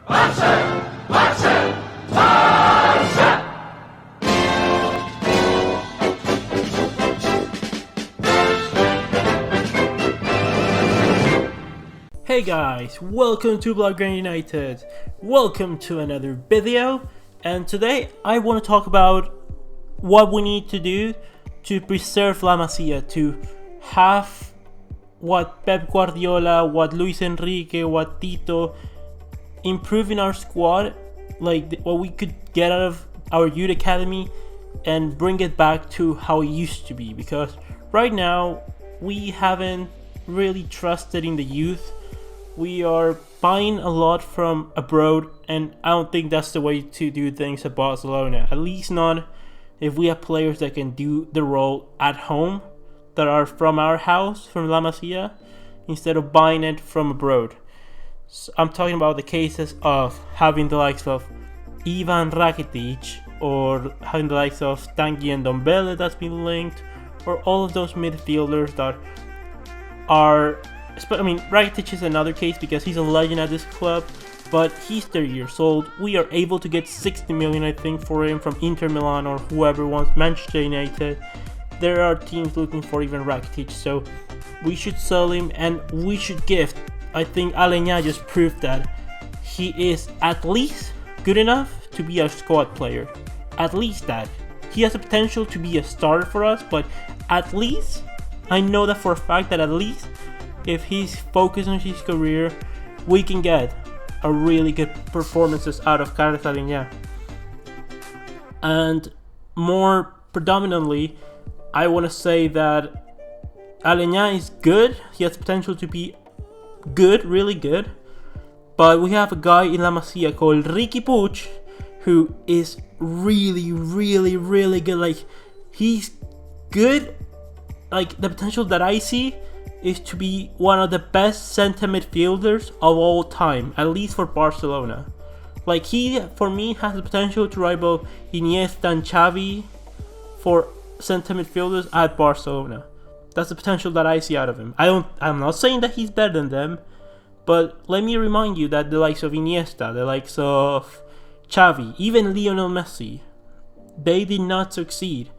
Hey guys, welcome to Bellerin United. Welcome to another video, and today I want to talk about what we need to do to preserve La Masia, to have what Pep Guardiola, what Luis Enrique, what Tito improve in our squad, like what we could get out of our youth academy and bring it back to how it used to be, because right now we haven't really trusted in the youth. We are buying a lot from abroad, and I don't think that's the way to do things at Barcelona. At least not if we have players that can do the role at home, that are from our house, from La Masia, instead of buying it from abroad. So I'm talking about the cases of having the likes of Ivan Rakitic, or having the likes of Tanguy and Ndombele that's been linked, or all of those midfielders that are... I mean, Rakitic is another case because he's a legend at this club, but he's 30 years old. We are able to get 60 million, I think, for him from Inter Milan or whoever wants Manchester United. There are teams looking for even Rakitic, so we should sell him and we should gift. I think Aleña just proved that he is at least good enough to be a squad player. At least that. He has the potential to be a starter for us, but at least, I know that for a fact that at least if he's focused on his career, we can get a really good performances out of Carlos Aleña. And more predominantly, I want to say that Aleña is good. He has potential to be good, really good. But we have a guy in La Masia called Riqui Puig, who is really, really, really good. Like, he's good. Like, the potential that I see is to be one of the best center midfielders of all time, at least for Barcelona. Like, he, for me, has the potential to rival Iniesta and Xavi for center midfielders at Barcelona. That's the potential that I see out of him. I'm not saying that he's better than them, but let me remind you that the likes of Iniesta, the likes of Xavi, even Lionel Messi, they did not succeed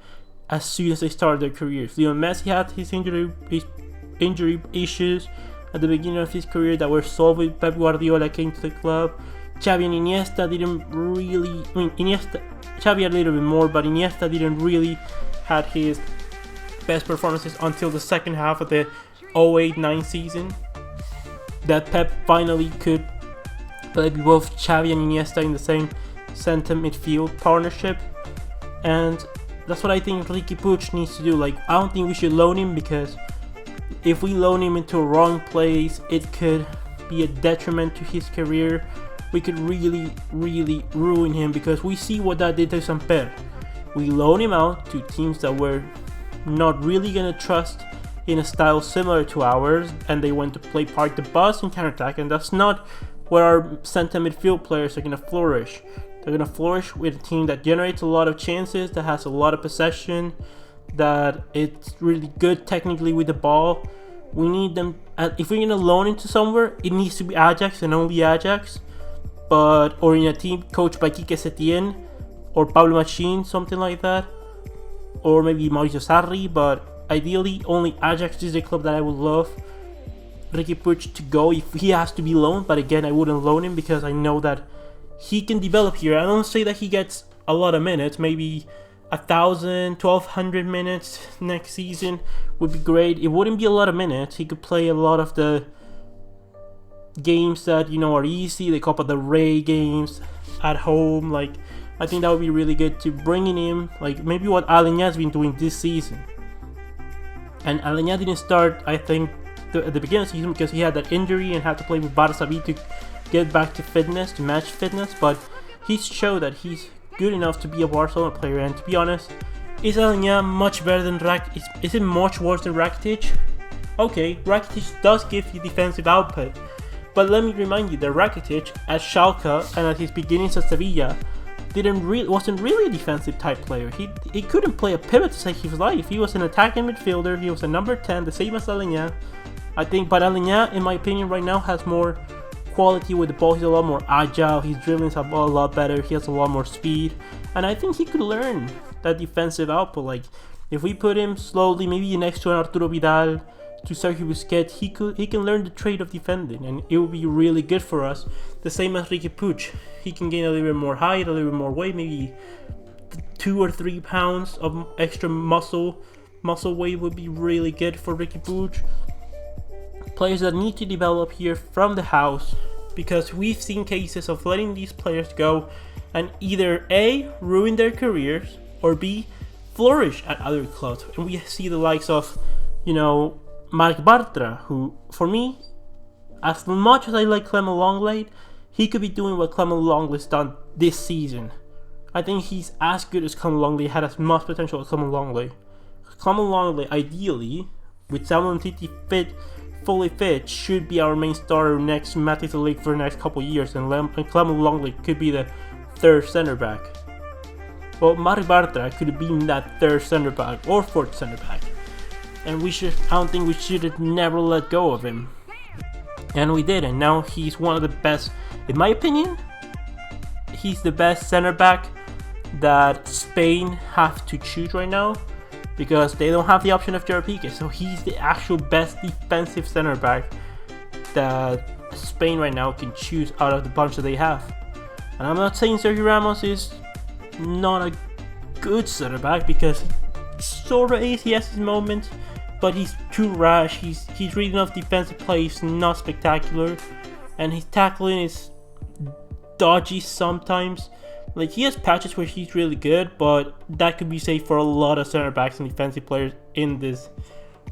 as soon as they started their careers. Lionel Messi had his injury issues at the beginning of his career that were solved with Pep Guardiola came to the club. Xavi and Iniesta didn't really... Xavi had a little bit more, but Iniesta didn't really had his best performances until the second half of the 08-09 season, that Pep finally could play both Xavi and Iniesta in the same center midfield partnership. And that's what I think Riqui Puig needs to do. Like, I don't think we should loan him, because if we loan him into a wrong place, it could be a detriment to his career. We could really, really ruin him, because we see what that did to Samper. We loaned him out to teams that were not really going to trust in a style similar to ours, and they went to play park the bus and counterattack, and that's not where our center midfield players are going to flourish. They're going to flourish with a team that generates a lot of chances, that has a lot of possession, that it's really good technically with the ball. We need them. If we're going to loan into somewhere, it needs to be Ajax and only Ajax, or in a team coached by Quique Setién or Pablo Machín, something like that, or maybe Mauricio Sarri. But ideally, only Ajax is the club that I would love Riqui Puig to go if he has to be loaned. But again, I wouldn't loan him because I know that he can develop here. I don't say that he gets a lot of minutes, maybe 1,000, 1,200 minutes next season would be great. It wouldn't be a lot of minutes. He could play a lot of the games that, are easy, the Copa del Rey games at home. Like, I think that would be really good to bring in him, like maybe what Aleña has been doing this season. And Aleña didn't start, I think, at the beginning of the season because he had that injury and had to play with Barça B to get back to fitness, to match fitness, but he's showed that he's good enough to be a Barcelona player. And to be honest, is Aleña much better than Rakitic? Is it much worse than Rakitic? Okay, Rakitic does give you defensive output, but let me remind you that Rakitic at Schalke and at his beginnings at Sevilla wasn't really a defensive type player. He couldn't play a pivot to save his life. He was an attacking midfielder. He was a number 10, the same as Aleña, I think. But Aleña, in my opinion, right now has more quality with the ball. He's a lot more agile. His dribbling's a lot better. He has a lot more speed, and I think he could learn that defensive output. Like if we put him slowly, maybe next to an Arturo Vidal, to Sergio Busquets, he can learn the trade of defending, and it will be really good for us. The same as Riqui Puig. He can gain a little bit more height, a little bit more weight, maybe 2 or 3 pounds of extra muscle weight would be really good for Riqui Puig. Players that need to develop here from the house, because we've seen cases of letting these players go and either A, ruin their careers, or B, flourish at other clubs. And we see the likes of, Marc Bartra, who, for me, as much as I like Clement Lenglet, he could be doing what Clement Lenglet's done this season. I think he's as good as Clement Lenglet, had as much potential as Clement Lenglet. Clement Lenglet, ideally, with Samuel Umtiti fully fit, should be our main starter next to Matthijs de Ligt for the next couple years, and Clement Lenglet could be the third center back. Well, Marc Bartra could have been that third center back or fourth center back. And I don't think we should have never let go of him. And we did, and now he's one of the best, in my opinion, he's the best center back that Spain have to choose right now, because they don't have the option of Gerard Piqué. So he's the actual best defensive center back that Spain right now can choose out of the bunch that they have. And I'm not saying Sergio Ramos is not a good center back, because he sort of is. He has his moments, but he's too rash. He's reading off defensive plays, not spectacular, and his tackling is dodgy sometimes. Like, he has patches where he's really good, but that could be safe for a lot of center backs and defensive players in this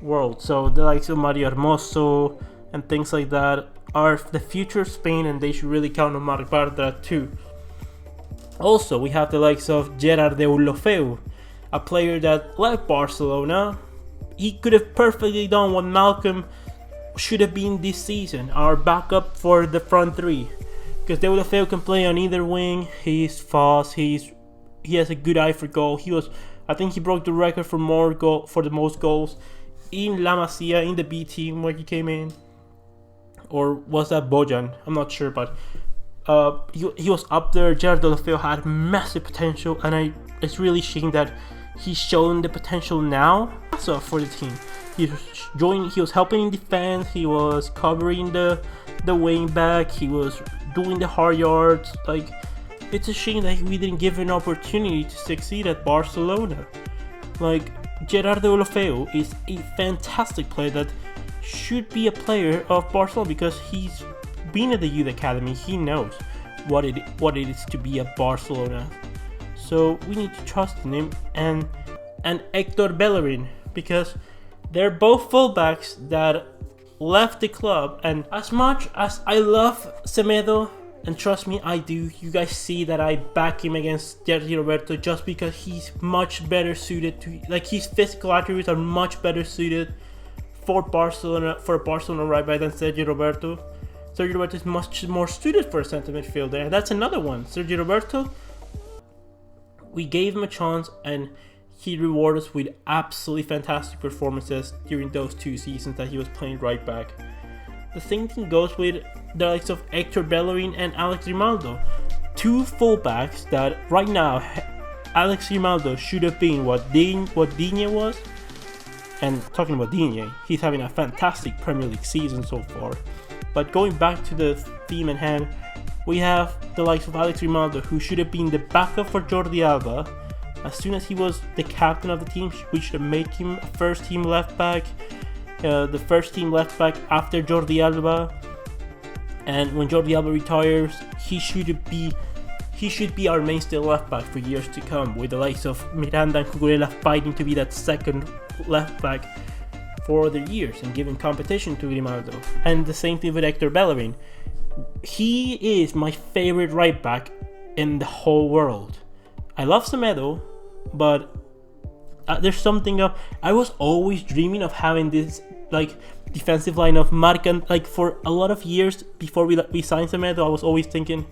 world. So the likes of Mario Hermoso and things like that are the future of Spain, and they should really count on Marc Bartra too. Also, we have the likes of Gerard Deulofeu, a player that left Barcelona. He could have perfectly done what Malcolm should have been this season, our backup for the front three. Because Deulofeu can play on either wing. He's fast. He has a good eye for goal. I think he broke the record for the most goals in La Masia, in the B team where he came in. Or was that Bojan? I'm not sure, but he was up there. Gerard Deulofeu had massive potential, and it's really shame that he's showing the potential now. So for the team, he was helping in defense. He was covering the wing back. He was doing the hard yards. Like, it's a shame that we didn't give him an opportunity to succeed at Barcelona. Like, Gerard Deulofeu is a fantastic player that should be a player of Barcelona, because he's been at the youth academy. He knows what it is to be at Barcelona. So we need to trust in him, and Hector Bellerin, because they're both fullbacks that left the club. And as much as I love Semedo, and trust me, I do, you guys see that I back him against Sergi Roberto just because he's much better suited to, like, his physical attributes are much better suited for Barcelona right back than Sergi Roberto. Sergi Roberto is much more suited for a centre midfielder, and that's another one. Sergi Roberto, we gave him a chance, and he rewarded us with absolutely fantastic performances during those 2 seasons that he was playing right back. The same thing goes with the likes of Hector Bellerin and Alex Grimaldo. 2 fullbacks that right now, Alex Grimaldo should have been what Digne was. And talking about Digne, he's having a fantastic Premier League season so far. But going back to the theme at hand, we have the likes of Alex Grimaldo, who should have been the backup for Jordi Alba. As soon as he was the captain of the team, we should have made him a first team left back. The first team left back after Jordi Alba. And when Jordi Alba retires, he should be our mainstay left back for years to come, with the likes of Miranda and Cucurella fighting to be that second left back for other years and giving competition to Grimaldo. And the same thing with Hector Bellerin. He is my favorite right back in the whole world. I love Semedo, but there's something of, I was always dreaming of having this like defensive line of Marc, and like for a lot of years before we signed Semedo, I was always thinking,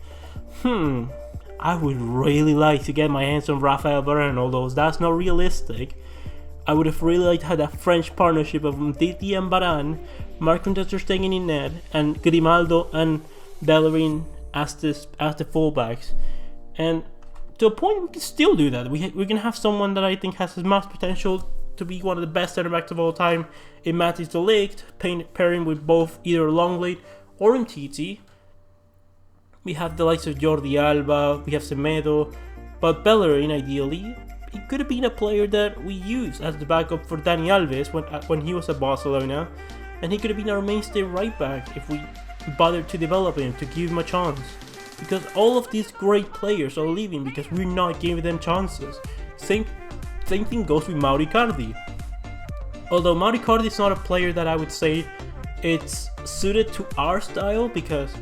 I would really like to get my hands on Rafael Varane, although that's not realistic. I would have really liked to have that French partnership of Umtiti and Varane, Marc-Andre ter Stegen in net, and Grimaldo and Bellerin as the fullbacks, and to a point we can still do that. We can have someone that I think has as much potential to be one of the best center backs of all time in Matthijs de Ligt, pairing with both either Longley or Umtiti. We have the likes of Jordi Alba, we have Semedo, but Bellerin ideally, he could have been a player that we use as the backup for Dani Alves when he was at Barcelona, and he could have been our mainstay right back if we bothered to develop him, to give him a chance. Because all of these great players are leaving because we're not giving them chances. Same thing goes with Mauro Icardi. Although Mauro Icardi is not a player that I would say it's suited to our style, because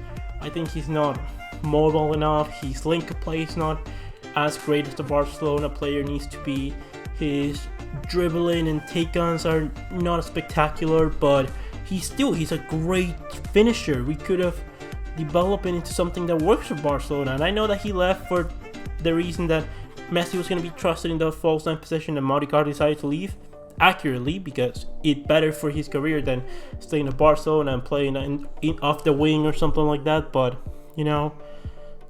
I think he's not mobile enough, his link play is not as great as the Barcelona player needs to be, his dribbling and take-ons are not as spectacular, but he's a great finisher. We could have developed it into something that works for Barcelona, and I know that he left for the reason that Messi was going to be trusted in the false 9 position and Mauro Icardi decided to leave accurately because it's better for his career than staying at Barcelona and playing in off the wing or something like that. But you know,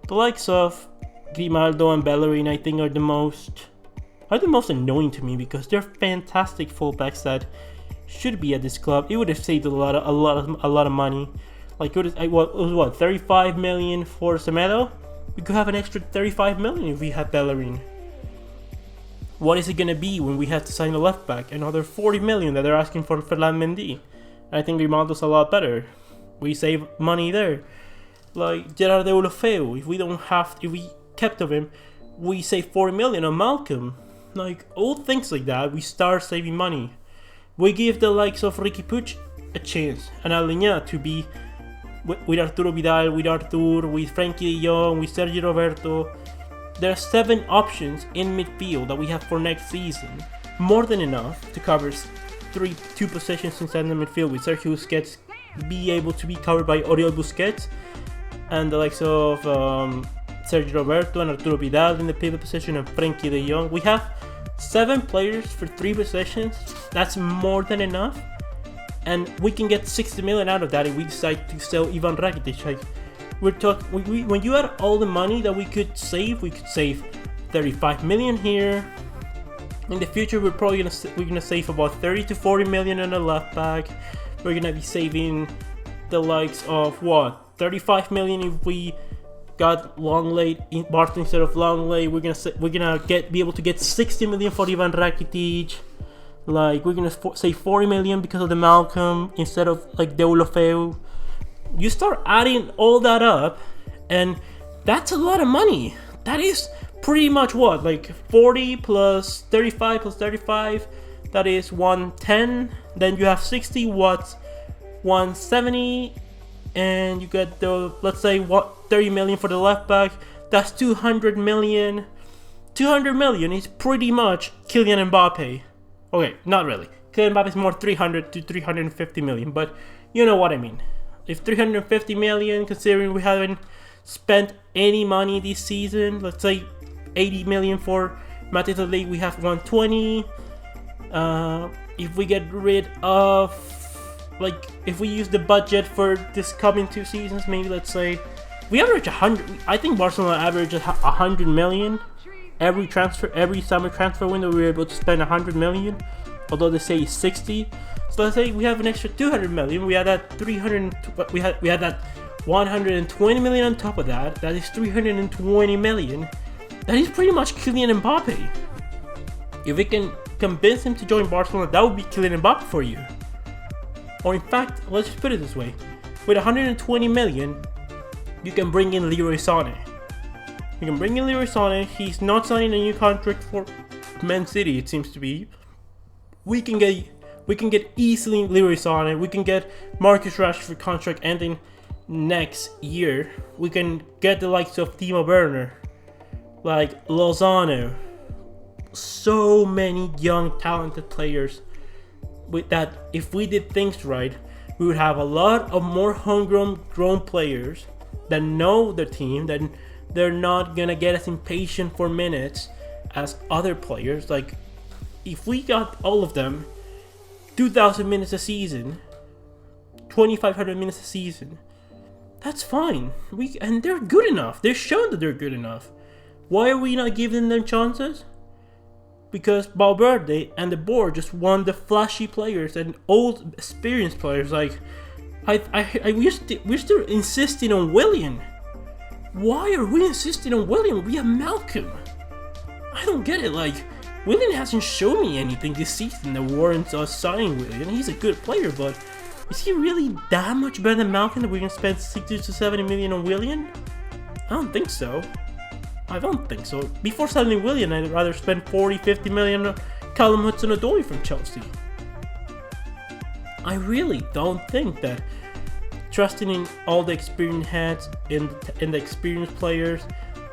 the likes of Grimaldo and Bellerin I think are the most annoying to me, because they're fantastic fullbacks that should be at this club. It would have saved a lot of money. Like it was 35 million for Semedo. We could have an extra 35 million if we had Bellerin. What is it gonna be when we have to sign a left back? Another 40 million that they're asking for Ferland Mendy. I think Grimaldo's a lot better. We save money there. Like Gerard Deulofeu, if we kept of him, we save 40 million on Malcolm. Like all things like that, we start saving money. We give the likes of Riqui Puig a chance, and Aleña to be with Arturo Vidal, with Artur, with Frankie de Jong, with Sergio Roberto. There are 7 options in midfield that we have for next season. More than enough to cover 2 positions inside the midfield, with Sergio Busquets be able to be covered by Oriol Busquets, and the likes of Sergio Roberto and Arturo Vidal in the pivot position, and Frankie de Jong. We have 7 players for 3 positions. That's more than enough. And we can get 60 million out of that if we decide to sell Ivan Rakitic. Like when you add all the money that we could save 35 million here. In the future, we're gonna save about 30 to 40 million on the left back. We're gonna be saving the likes of 35 million if we got Longley in Barton instead of Longley. We're gonna be able to get 60 million for Ivan Rakitic. Like we're gonna save 40 million because of the Malcolm instead of like Deulofeu. You start adding all that up, and that's a lot of money. That is pretty much like 40 plus 35 plus 35. That is 110. Then you have 60 watts, 170, and you get let's say 30 million for the left back. That's 200 million. 200 million is pretty much Kylian Mbappe. Okay, not really. Kylian Mbappe is more 300 to 350 million, but you know what I mean. If 350 million, considering we haven't spent any money this season, let's say 80 million for Matthijs de Ligt, we have 120. If we get rid of, if we use the budget for this coming 2 seasons, maybe let's say we average 100. I think Barcelona averages 100 million. Every summer transfer window, we were able to spend 100 million, although they say 60. So let's say we have an extra 200 million. We had that 300. We had that 120 million on top of that. That is 320 million. That is pretty much Kylian Mbappe. If we can convince him to join Barcelona, that would be Kylian Mbappe for you. Or in fact, let's just put it this way: with 120 million, you can bring in Leroy Sané. You can bring in Leroy Sané. He's not signing a new contract for Man City, it seems to be. We can get easily Leroy Sané. We can get Marcus Rashford contract ending next year. We can get the likes of Timo Werner, like Lozano. So many young talented players. With that, if we did things right, we would have a lot of more homegrown players that know the team, that they're not gonna get as impatient for minutes as other players. Like if we got all of them 2,000 minutes a season, 2,500 minutes a season, That's fine. And they're good enough. They've shown that they're good enough. Why are we not giving them chances? Because Valverde and the board just want the flashy players and old experienced players. Like, we're still insisting on Willian. Why are we insisting on Willian? We have Malcolm. I don't get it. Like, Willian hasn't shown me anything this season that warrants us signing Willian. He's a good player, but is he really that much better than Malcolm that we're gonna spend 60 to 70 million on Willian? I don't think so. I don't think so. Before signing Willian, I'd rather spend 40, 50 million on Callum Hudson-Odoi from Chelsea. I really don't think that trusting in all the experienced heads, in the experienced players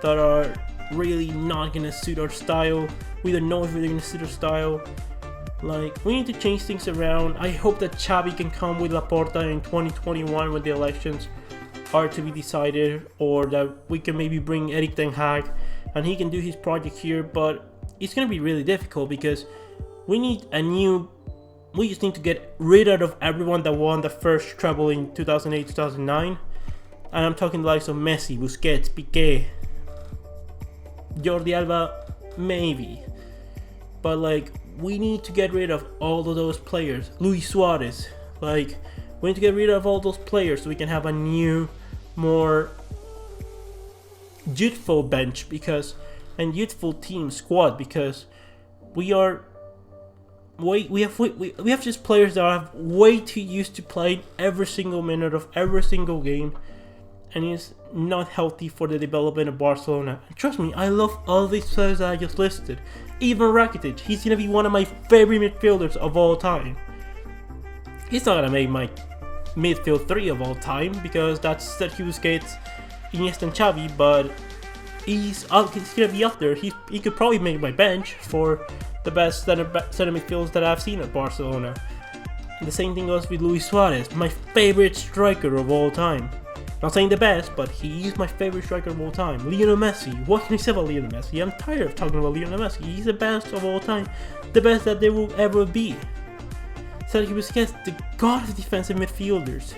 that are really not gonna suit our style. We don't know if they're gonna suit our style. Like, we need to change things around. I hope that Xavi can come with Laporta in 2021 when the elections are to be decided, or that we can maybe bring Erik ten Hag and he can do his project here. But it's gonna be really difficult because we just need to get rid of everyone that won the first treble in 2008-2009, and I'm talking the likes of Messi, Busquets, Piqué, Jordi Alba, maybe. But like, we need to get rid of all of those players. Luis Suarez, like, we need to get rid of all those players so we can have a new, more youthful bench and youthful team squad, because we have just players that are way too used to playing every single minute of every single game, and it's not healthy for the development of Barcelona. And trust me, I love all these players that I just listed. Even Rakitic, he's gonna be one of my favorite midfielders of all time. He's not gonna make my midfield 3 of all time because that's Sergio Busquets, Iniesta and Xavi, but he's gonna be up there. He could probably make my bench for the best center midfielders that I've seen at Barcelona. And the same thing goes with Luis Suarez, my favorite striker of all time. Not saying the best, but he is my favorite striker of all time. Lionel Messi. What can you say about Lionel Messi? I'm tired of talking about Lionel Messi. He's the best of all time. The best that there will ever be. Sergio Busquets, the god of defensive midfielders.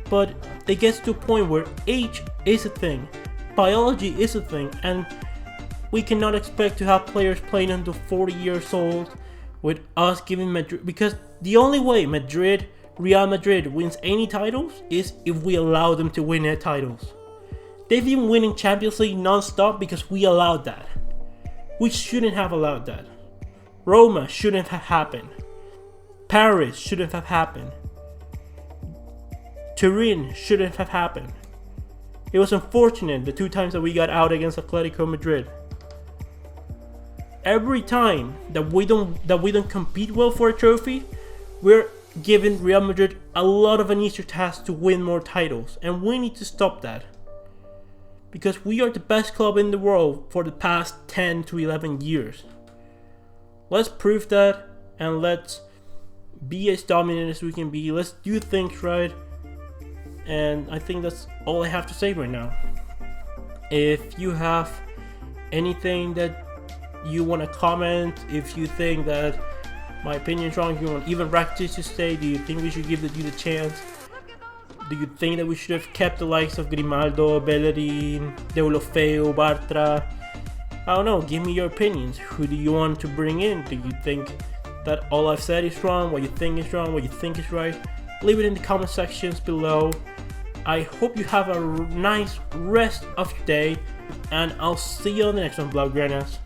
But it gets to a point where age is a thing. Biology is a thing. And we cannot expect to have players playing until 40 years old with us giving Madrid. Because the only way Real Madrid wins any titles is if we allow them to win their titles. They've been winning Champions League non-stop because we allowed that. We shouldn't have allowed that. Roma shouldn't have happened. Paris shouldn't have happened. Turin shouldn't have happened. It was unfortunate the 2 times that we got out against Atletico Madrid. Every time that we don't compete well for a trophy, we're giving Real Madrid a lot of an easier task to win more titles, and we need to stop that. Because we are the best club in the world for the past 10 to 11 years. Let's prove that, and let's be as dominant as we can be. Let's do things right. And I think that's all I have to say right now. If you have anything that you want to comment, if you think that my opinion is wrong, if you want even Rakitic to stay, do you think we should give the dude a chance? Do you think that we should have kept the likes of Grimaldo, Bellerin, Deulofeu, Bartra? I don't know, give me your opinions. Who do you want to bring in? Do you think that all I've said is wrong? What you think is wrong? What you think is right? Leave it in the comment sections below. I hope you have a nice rest of your day, and I'll see you on the next one, Blaugranas.